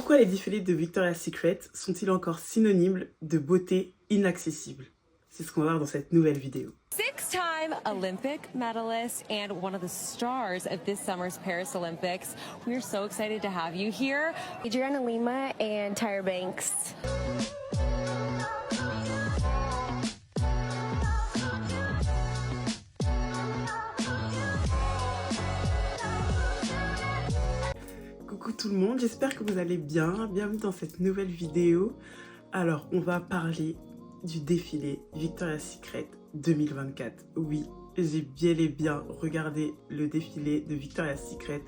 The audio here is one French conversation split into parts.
Pourquoi les défilés de Victoria's Secret sont-ils encore synonymes de beauté inaccessible? C'est ce qu'on va voir dans cette nouvelle vidéo. Six-time Olympic medalist and one of the stars of this summer's Paris Olympics. We're so excited to have you here. Adriana Lima and Tyra Banks. Coucou tout le monde, j'espère que vous allez bien. Bienvenue dans cette nouvelle vidéo. Alors, on va parler du défilé Victoria's Secret 2024. Oui, j'ai bel et bien regardé le défilé de Victoria's Secret.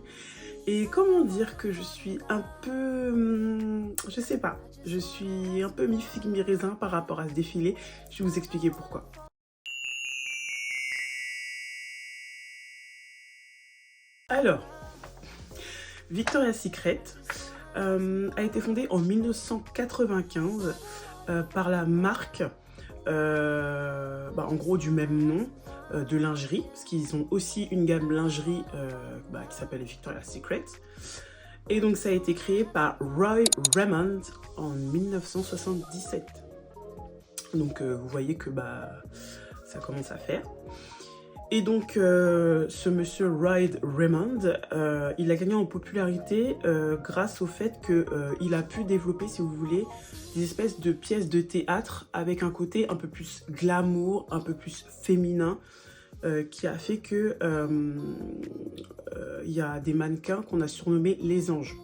Et comment dire que je suis un peu... je sais pas. Je suis un peu mi-figue, mi-raisin par rapport à ce défilé. Je vais vous expliquer pourquoi. Alors, Victoria's Secret a été fondée en 1995 par la marque, en gros du même nom, de lingerie, parce qu'ils ont aussi une gamme lingerie qui s'appelle Victoria's Secret. Et donc ça a été créé par Roy Raymond en 1977. Donc vous voyez que ça commence à faire. Et donc, ce monsieur Roy Raymond, il a gagné en popularité grâce au fait qu'il a pu développer, si vous voulez, des espèces de pièces de théâtre avec un côté un peu plus glamour, un peu plus féminin, qui a fait que il y a des mannequins qu'on a surnommés les anges.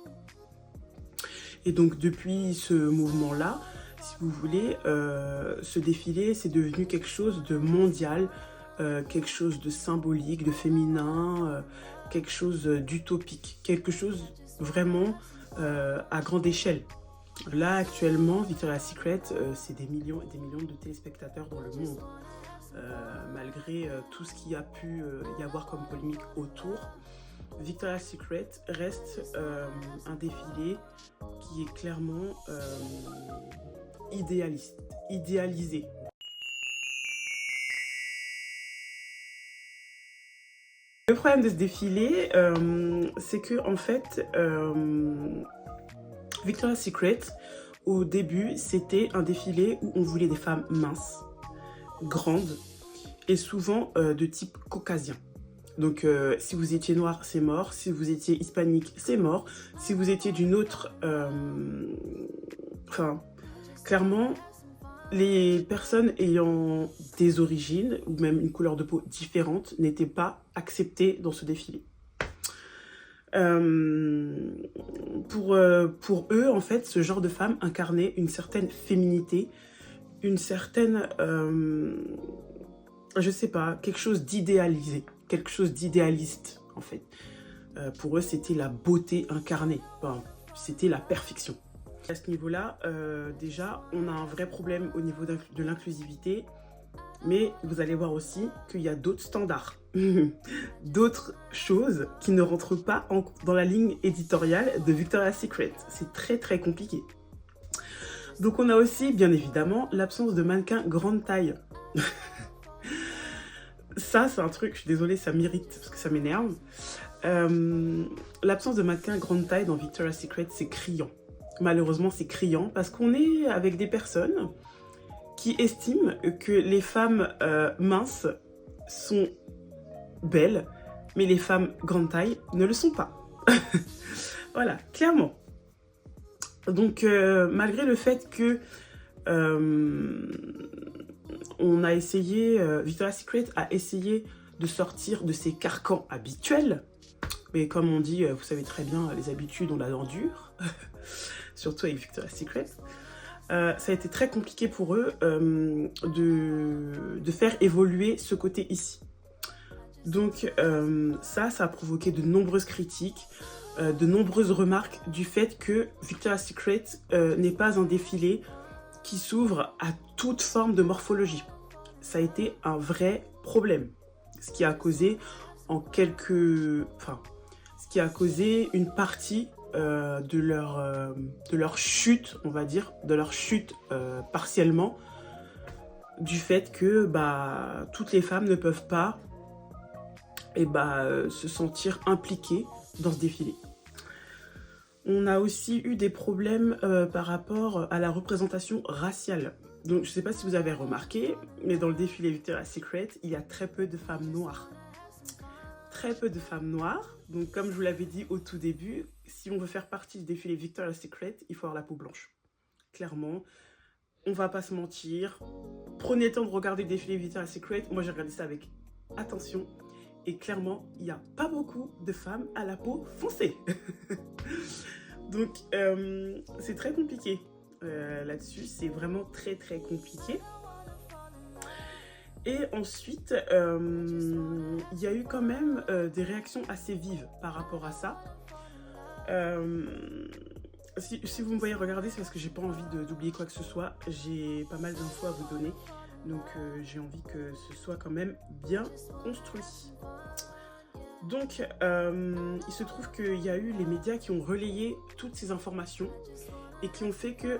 Et donc, depuis ce mouvement-là, si vous voulez, ce défilé, c'est devenu quelque chose de mondial, quelque chose de symbolique, de féminin, quelque chose d'utopique, quelque chose vraiment à grande échelle. Là, actuellement, Victoria's Secret, c'est des millions et des millions de téléspectateurs dans le monde. Malgré tout ce qu'il y a pu y avoir comme polémique autour, Victoria's Secret reste un défilé qui est clairement idéalisé. Le problème de ce défilé, c'est que en fait, Victoria's Secret, au début, c'était un défilé où on voulait des femmes minces, grandes et souvent de type caucasien. Donc, si vous étiez noir, c'est mort. Si vous étiez hispanique, c'est mort. Si vous étiez d'une autre... clairement, les personnes ayant des origines ou même une couleur de peau différente n'étaient pas acceptées dans ce défilé. Pour eux, en fait, ce genre de femme incarnait une certaine féminité, une certaine, je sais pas, quelque chose d'idéalisé, quelque chose d'idéaliste, en fait. Pour eux, c'était la beauté incarnée, c'était la perfection. À ce niveau-là, déjà, on a un vrai problème au niveau de l'inclusivité, mais vous allez voir aussi qu'il y a d'autres standards, d'autres choses qui ne rentrent pas dans la ligne éditoriale de Victoria's Secret. C'est très très compliqué. Donc on a aussi, bien évidemment, l'absence de mannequins grande taille. Ça, c'est un truc, je suis désolée, ça m'irrite parce que ça m'énerve. L'absence de mannequins grande taille dans Victoria's Secret, c'est criant. Malheureusement, c'est criant parce qu'on est avec des personnes qui estiment que les femmes minces sont belles, mais les femmes grande taille ne le sont pas. Voilà, clairement. Donc, malgré le fait que on a essayé, Victoria's Secret a essayé de sortir de ses carcans habituels, mais comme on dit, vous savez très bien, les habitudes, on la dent dure. Surtout avec Victoria's Secret, ça a été très compliqué pour eux de faire évoluer ce côté ici. Donc ça a provoqué de nombreuses critiques, de nombreuses remarques du fait que Victoria's Secret n'est pas un défilé qui s'ouvre à toute forme de morphologie. Ça a été un vrai problème, ce qui a causé ce qui a causé une partie de leur chute, on va dire, de leur chute partiellement, du fait que toutes les femmes ne peuvent pas se sentir impliquées dans ce défilé. On a aussi eu des problèmes par rapport à la représentation raciale. Donc, je ne sais pas si vous avez remarqué, mais dans le défilé Victoria's Secret, il y a très peu de femmes noires. Très peu de femmes noires. Donc, comme je vous l'avais dit au tout début, si on veut faire partie du défilé Victoria's Secret, il faut avoir la peau blanche. Clairement, on va pas se mentir. Prenez le temps de regarder le défilé Victoria's Secret. Moi, j'ai regardé ça avec attention. Et clairement, il n'y a pas beaucoup de femmes à la peau foncée. Donc, c'est très compliqué. Là-dessus, c'est vraiment très très compliqué. Et ensuite, il y a eu quand même des réactions assez vives par rapport à ça. Si vous me voyez regarder, c'est parce que j'ai pas envie d'oublier quoi que ce soit. J'ai pas mal d'infos à vous donner. Donc j'ai envie que ce soit quand même bien construit. Donc il se trouve qu'il y a eu les médias qui ont relayé toutes ces informations et qui ont fait que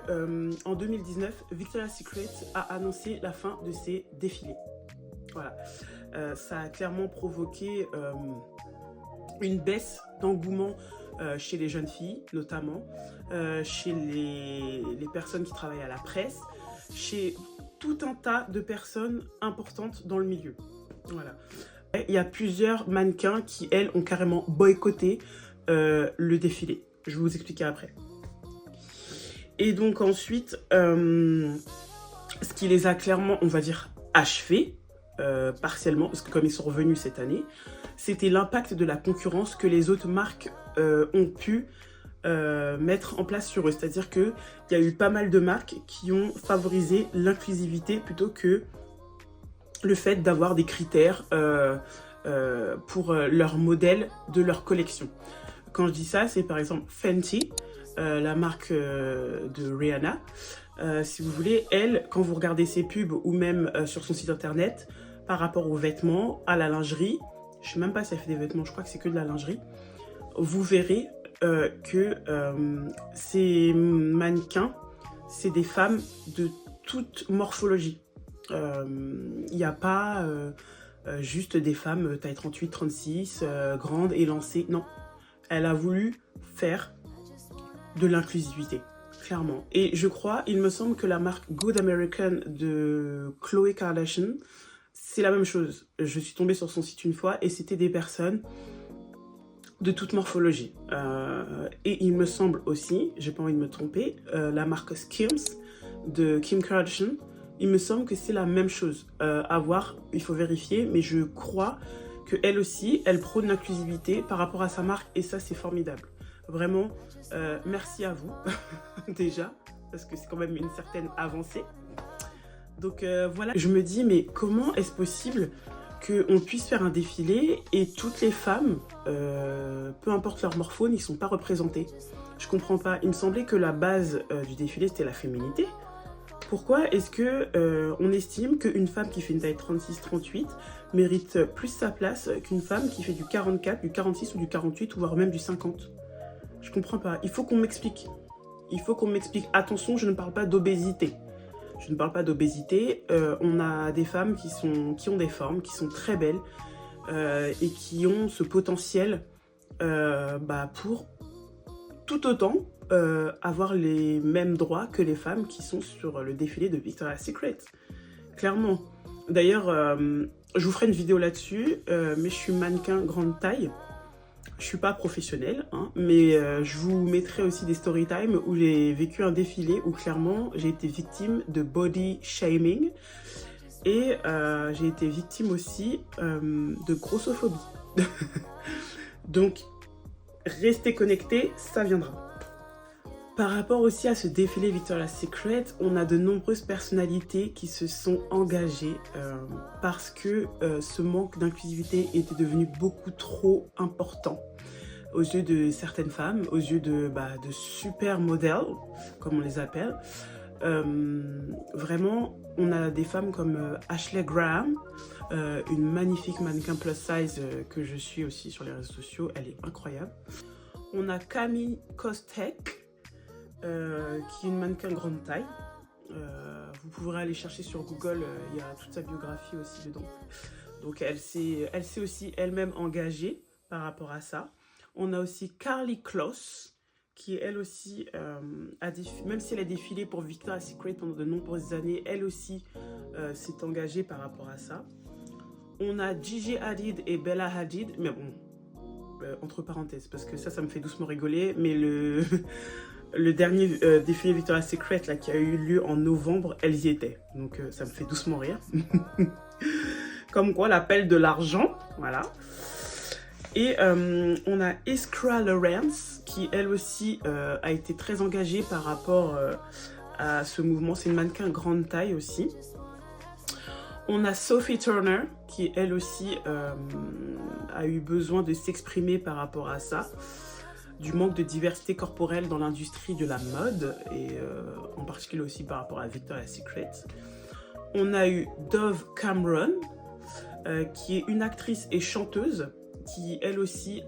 en 2019, Victoria's Secret a annoncé la fin de ses défilés. Voilà. Ça a clairement provoqué une baisse d'engouement chez les jeunes filles, notamment, chez les personnes qui travaillent à la presse, chez tout un tas de personnes importantes dans le milieu. Voilà. Il y a plusieurs mannequins qui, elles, ont carrément boycotté le défilé. Je vais vous expliquer après. Et donc ensuite, ce qui les a clairement, on va dire, achevés, partiellement, parce que comme ils sont revenus cette année, c'était l'impact de la concurrence que les autres marques ont pu mettre en place sur eux. C'est-à-dire qu'il y a eu pas mal de marques qui ont favorisé l'inclusivité plutôt que le fait d'avoir des critères pour leur modèle de leur collection. Quand je dis ça, c'est par exemple Fenty, la marque de Rihanna. Si vous voulez, elle, quand vous regardez ses pubs ou même sur son site internet, par rapport aux vêtements, à la lingerie, je ne sais même pas si elle fait des vêtements, je crois que c'est que de la lingerie, vous verrez que ces mannequins, c'est des femmes de toute morphologie. Il n'y a pas juste des femmes taille 38, 36, grandes, élancées. Non, elle a voulu faire de l'inclusivité, clairement. Et je crois, il me semble que la marque Good American de Khloé Kardashian, c'est la même chose. Je suis tombée sur son site une fois et c'était des personnes de toute morphologie. Et il me semble aussi, j'ai pas envie de me tromper, la marque Skims de Kim Kardashian, il me semble que c'est la même chose. À voir, il faut vérifier, mais je crois qu'elle aussi, elle prône l'inclusivité par rapport à sa marque et ça, c'est formidable. Vraiment, merci à vous, déjà, parce que c'est quand même une certaine avancée. Donc voilà, je me dis, mais comment est-ce possible qu'on puisse faire un défilé et toutes les femmes, peu importe leur morphone, ils ne sont pas représentés? Je comprends pas. Il me semblait que la base du défilé, c'était la féminité. Pourquoi est-ce qu'on estime qu'une femme qui fait une taille 36-38 mérite plus sa place qu'une femme qui fait du 44, du 46 ou du 48, voire même du 50? Je comprends pas. Il faut qu'on m'explique. Il faut qu'on m'explique. Attention, je ne parle pas d'obésité. Je ne parle pas d'obésité. On a des femmes qui ont des formes, qui sont très belles et qui ont ce potentiel pour tout autant avoir les mêmes droits que les femmes qui sont sur le défilé de Victoria's Secret. Clairement. D'ailleurs, je vous ferai une vidéo là-dessus, mais je suis mannequin grande taille. Je suis pas professionnelle, hein, mais je vous mettrai aussi des story time où j'ai vécu un défilé où clairement j'ai été victime de body shaming et j'ai été victime aussi de grossophobie. Donc, restez connectés, ça viendra. Par rapport aussi à ce défilé Victoria's Secret, on a de nombreuses personnalités qui se sont engagées parce que ce manque d'inclusivité était devenu beaucoup trop important aux yeux de certaines femmes, aux yeux de super modèles, comme on les appelle. Vraiment, on a des femmes comme Ashley Graham, une magnifique mannequin plus size que je suis aussi sur les réseaux sociaux, elle est incroyable. On a Camille Kostek, qui est une mannequin grande taille. Vous pourrez aller chercher sur Google, il y a toute sa biographie aussi dedans. Donc elle s'est aussi elle-même engagée par rapport à ça. On a aussi Karlie Kloss, qui elle aussi, même si elle a défilé pour Victoria's Secret pendant de nombreuses années, elle aussi s'est engagée par rapport à ça. On a Gigi Hadid et Bella Hadid, mais bon, entre parenthèses, parce que ça me fait doucement rigoler, mais le dernier défilé Victoria's Secret là, qui a eu lieu en novembre, elles y étaient. Donc ça me fait doucement rire. Comme quoi, l'appel de l'argent, voilà. Et on a Iskra Lawrence, qui elle aussi a été très engagée par rapport à ce mouvement. C'est une mannequin grande taille aussi. On a Sophie Turner, qui elle aussi a eu besoin de s'exprimer par rapport à ça, du manque de diversité corporelle dans l'industrie de la mode, et en particulier aussi par rapport à Victoria's Secret. On a eu Dove Cameron, qui est une actrice et chanteuse, qui elle aussi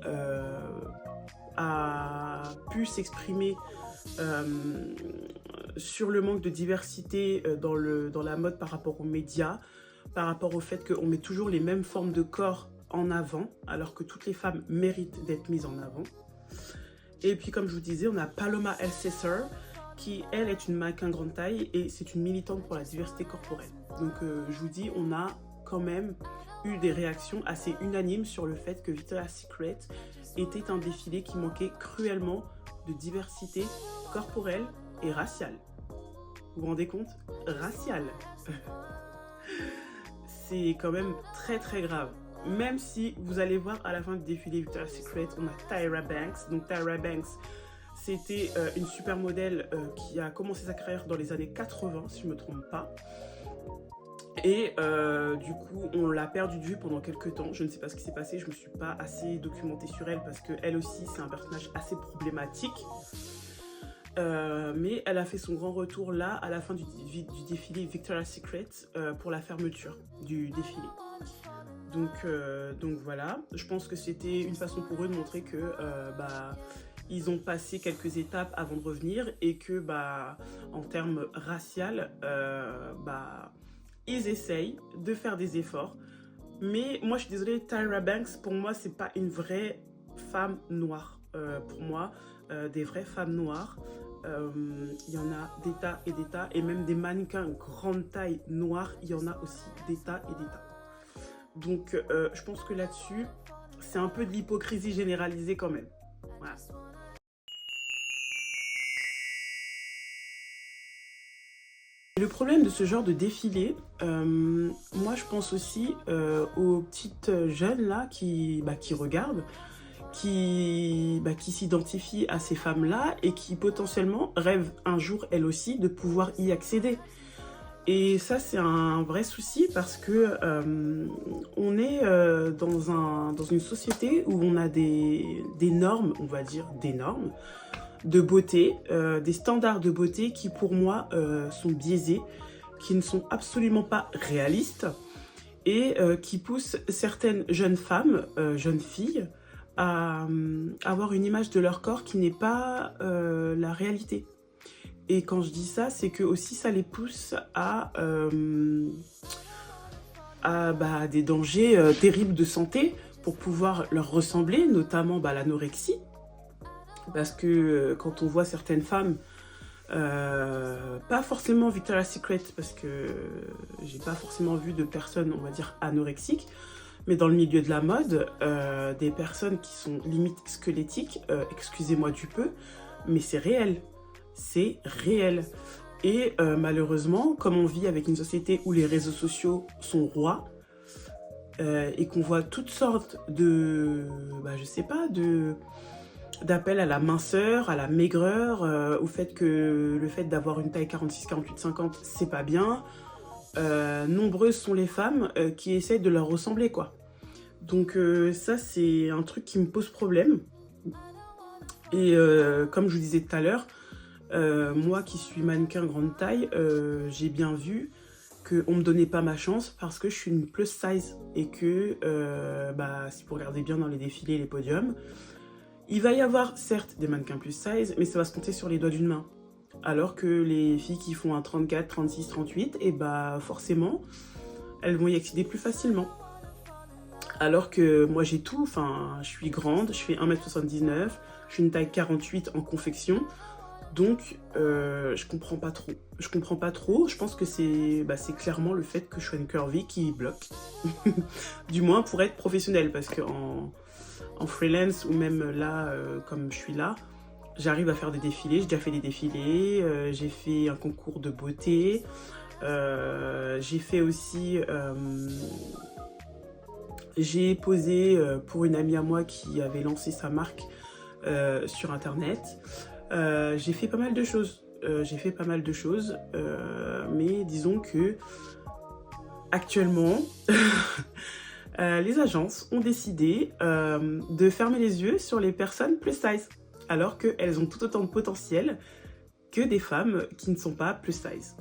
a pu s'exprimer sur le manque de diversité dans la mode par rapport aux médias, par rapport au fait qu'on met toujours les mêmes formes de corps en avant, alors que toutes les femmes méritent d'être mises en avant. Et puis comme je vous disais, on a Paloma Elsesser, qui elle est une mannequin grande taille et c'est une militante pour la diversité corporelle. Donc je vous dis, on a quand même eu des réactions assez unanimes sur le fait que Victoria's Secret était un défilé qui manquait cruellement de diversité corporelle et raciale. Vous vous rendez compte? Raciale. C'est quand même très très grave. Même si vous allez voir à la fin du défilé Victoria's Secret, on a Tyra Banks. Donc Tyra Banks, c'était une supermodèle qui a commencé sa carrière dans les années 80, si je ne me trompe pas. Et du coup, on l'a perdue de vue pendant quelques temps. Je ne sais pas ce qui s'est passé, je ne me suis pas assez documentée sur elle parce qu'elle aussi, c'est un personnage assez problématique. Mais elle a fait son grand retour là, à la fin du défilé Victoria's Secret, pour la fermeture du défilé. Donc voilà, je pense que c'était une façon pour eux de montrer que ils ont passé quelques étapes avant de revenir et que en termes racial, ils essayent de faire des efforts. Mais moi je suis désolée, Tyra Banks, pour moi c'est pas une vraie femme noire. Pour moi, des vraies femmes noires, il y en a des tas et des tas, et même des mannequins grande taille noires, il y en a aussi des tas et des tas. Donc je pense que là-dessus, c'est un peu de l'hypocrisie généralisée quand même. Voilà. Le problème de ce genre de défilé, moi je pense aussi aux petites jeunes là qui regardent, qui s'identifient à ces femmes-là et qui potentiellement rêvent un jour elles aussi de pouvoir y accéder. Et ça c'est un vrai souci parce que on est dans une société où on a des normes, on va dire des normes de beauté, des standards de beauté qui pour moi sont biaisés, qui ne sont absolument pas réalistes et qui poussent certaines jeunes femmes, jeunes filles, à avoir une image de leur corps qui n'est pas la réalité. Et quand je dis ça, c'est que aussi ça les pousse à des dangers terribles de santé pour pouvoir leur ressembler, notamment l'anorexie. Parce que quand on voit certaines femmes, pas forcément Victoria's Secret, parce que j'ai pas forcément vu de personnes, on va dire, anorexiques, mais dans le milieu de la mode, des personnes qui sont limite squelettiques, excusez-moi du peu, mais c'est réel. C'est réel. Et malheureusement, comme on vit avec une société où les réseaux sociaux sont rois, et qu'on voit toutes sortes de, je sais pas, d'appels à la minceur, à la maigreur, au fait que le fait d'avoir une taille 46, 48, 50, c'est pas bien. Nombreuses sont les femmes qui essayent de leur ressembler, quoi. Donc ça, c'est un truc qui me pose problème. Et comme je vous disais tout à l'heure, moi qui suis mannequin grande taille, j'ai bien vu qu'on ne me donnait pas ma chance parce que je suis une plus size et que, si vous regardez bien dans les défilés, les podiums, il va y avoir certes des mannequins plus size, mais ça va se compter sur les doigts d'une main. Alors que les filles qui font un 34, 36, 38, et forcément, elles vont y accéder plus facilement. Alors que moi j'ai tout, enfin je suis grande, je fais 1m79, je suis une taille 48 en confection, donc je comprends pas trop. Je pense que c'est clairement le fait que je sois une curvy qui bloque. Du moins pour être professionnelle, parce que en freelance ou même là, comme je suis là, j'arrive à faire des défilés, j'ai déjà fait des défilés, j'ai fait un concours de beauté, j'ai fait aussi... j'ai posé pour une amie à moi qui avait lancé sa marque sur internet. J'ai fait pas mal de choses. Mais disons que actuellement, les agences ont décidé de fermer les yeux sur les personnes plus size, alors qu'elles ont tout autant de potentiel que des femmes qui ne sont pas plus size.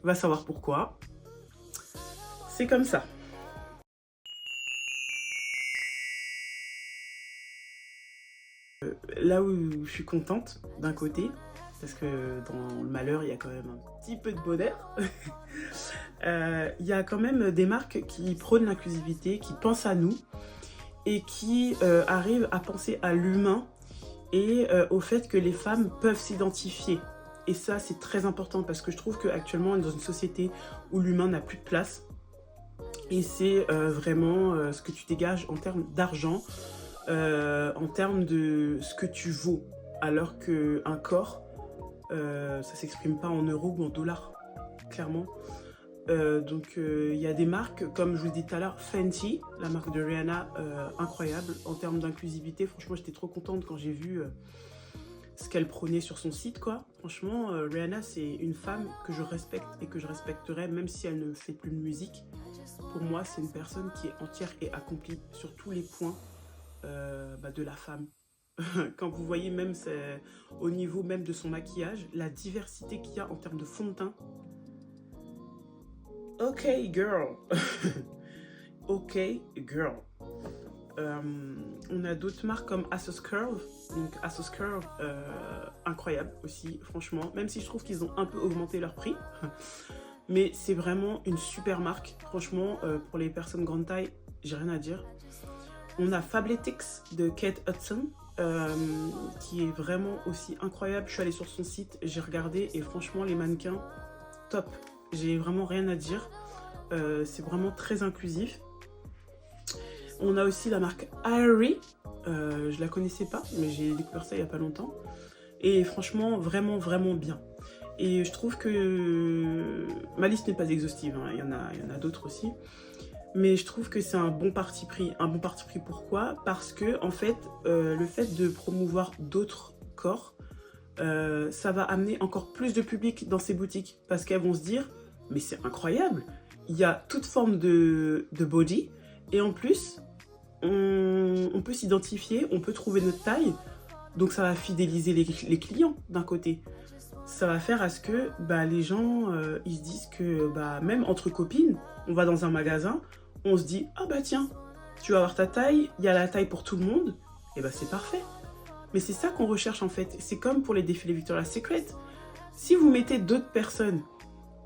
Va savoir pourquoi. C'est comme ça. Là où je suis contente, d'un côté, parce que dans le malheur, il y a quand même un petit peu de bonheur, il y a quand même des marques qui prônent l'inclusivité, qui pensent à nous, et qui arrivent à penser à l'humain et au fait que les femmes peuvent s'identifier. Et ça, c'est très important, parce que je trouve qu'actuellement, on est dans une société où l'humain n'a plus de place. Et c'est vraiment ce que tu dégages en termes d'argent, en termes de ce que tu vaux, alors qu'un corps, ça s'exprime pas en euros ou en dollars, clairement. Donc il y a des marques, comme je vous dis tout à l'heure, Fenty, la marque de Rihanna, incroyable en termes d'inclusivité. Franchement, j'étais trop contente quand j'ai vu ce qu'elle prônait sur son site, quoi. Franchement, Rihanna, c'est une femme que je respecte et que je respecterai, même si elle ne fait plus de musique. Pour moi, c'est une personne qui est entière et accomplie sur tous les points de la femme. Quand vous voyez même au niveau même de son maquillage, la diversité qu'il y a en termes de fond de teint. Ok girl. Ok girl. On a d'autres marques comme Asos Curve. Donc Asos Curve, incroyable aussi, franchement. Même si je trouve qu'ils ont un peu augmenté leur prix. Mais c'est vraiment une super marque. Franchement, pour les personnes grande taille, j'ai rien à dire. On a Fabletics de Kate Hudson, qui est vraiment aussi incroyable. Je suis allée sur son site, j'ai regardé et franchement les mannequins, top. J'ai vraiment rien à dire. C'est vraiment très inclusif. On a aussi la marque Aerie. Je la connaissais pas, mais j'ai découvert ça il y a pas longtemps. Et franchement, vraiment, vraiment bien. Et je trouve que ma liste n'est pas exhaustive, hein. Il y en a d'autres aussi. Mais je trouve que c'est un bon parti pris. Un bon parti pris, pourquoi? Parce que, en fait, le fait de promouvoir d'autres corps, ça va amener encore plus de public dans ces boutiques. Parce qu'elles vont se dire, mais c'est incroyable, il y a toute forme de body. Et en plus, on peut s'identifier, on peut trouver notre taille. Donc ça va fidéliser les clients d'un côté. Ça va faire à ce que les gens, ils se disent que même entre copines, on va dans un magasin, on se dit, ah tiens, tu vas avoir ta taille, il y a la taille pour tout le monde, et c'est parfait. Mais c'est ça qu'on recherche en fait. C'est comme pour les défilés Victoria's Secret. Si vous mettez d'autres personnes,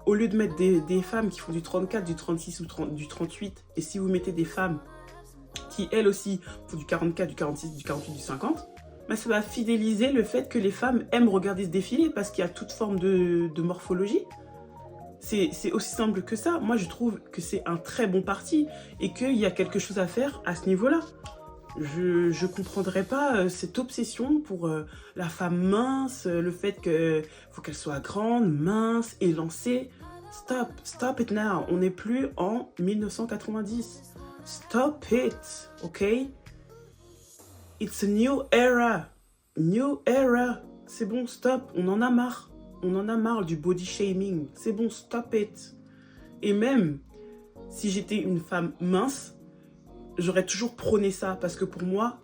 au lieu de mettre des femmes qui font du 34, du 36 ou du 38, et si vous mettez des femmes qui elles aussi font du 44, du 46, du 48, du 50, ça va fidéliser le fait que les femmes aiment regarder ce défilé parce qu'il y a toute forme de morphologie. C'est aussi simple que ça. Moi, je trouve que c'est un très bon parti et qu'il y a quelque chose à faire à ce niveau-là. Je ne comprendrais pas cette obsession pour la femme mince, le fait qu'il faut qu'elle soit grande, mince, élancée. Stop it now. On n'est plus en 1990. Stop it, ok? It's a new era. New era. C'est bon, stop. On en a marre. On en a marre du body shaming. C'est bon, stop it. Et même si j'étais une femme mince, j'aurais toujours prôné ça. Parce que pour moi,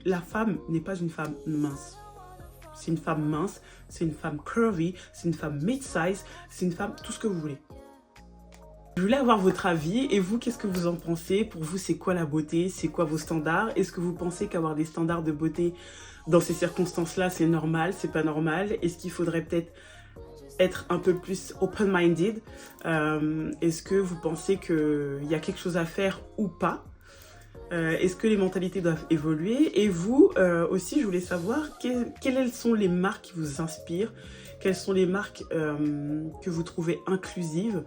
la femme n'est pas une femme mince. C'est une femme mince, c'est une femme curvy, c'est une femme mid-size, c'est une femme tout ce que vous voulez. Je voulais avoir votre avis et vous, qu'est-ce que vous en pensez? Pour vous, c'est quoi la beauté? C'est quoi vos standards? Est-ce que vous pensez qu'avoir des standards de beauté dans ces circonstances-là, c'est normal? C'est pas normal? Est-ce qu'il faudrait peut-être être un peu plus open-minded. Est-ce que vous pensez qu'il y a quelque chose à faire ou pas? Est-ce que les mentalités doivent évoluer? Et vous aussi, je voulais savoir quelles sont les marques qui vous inspirent, quelles sont les marques que vous trouvez inclusives.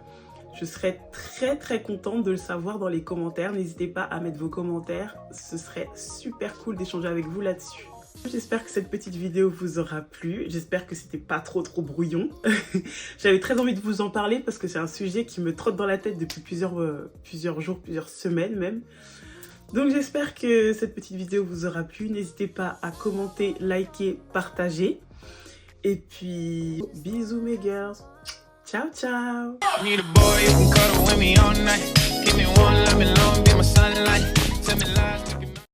Je serais très contente de le savoir dans les commentaires. N'hésitez pas à mettre vos commentaires, ce serait super cool d'échanger avec vous là-dessus. J'espère que cette petite vidéo vous aura plu, j'espère que c'était pas trop brouillon. J'avais très envie de vous en parler parce que c'est un sujet qui me trotte dans la tête depuis plusieurs jours, plusieurs semaines même. Donc j'espère que cette petite vidéo vous aura plu. N'hésitez pas à commenter, liker, partager. Et puis, bisous mes girls. Ciao, ciao. Need a boy who can cuddle with me all night. Give me one, let me long, be my sunlight. Tell me lies.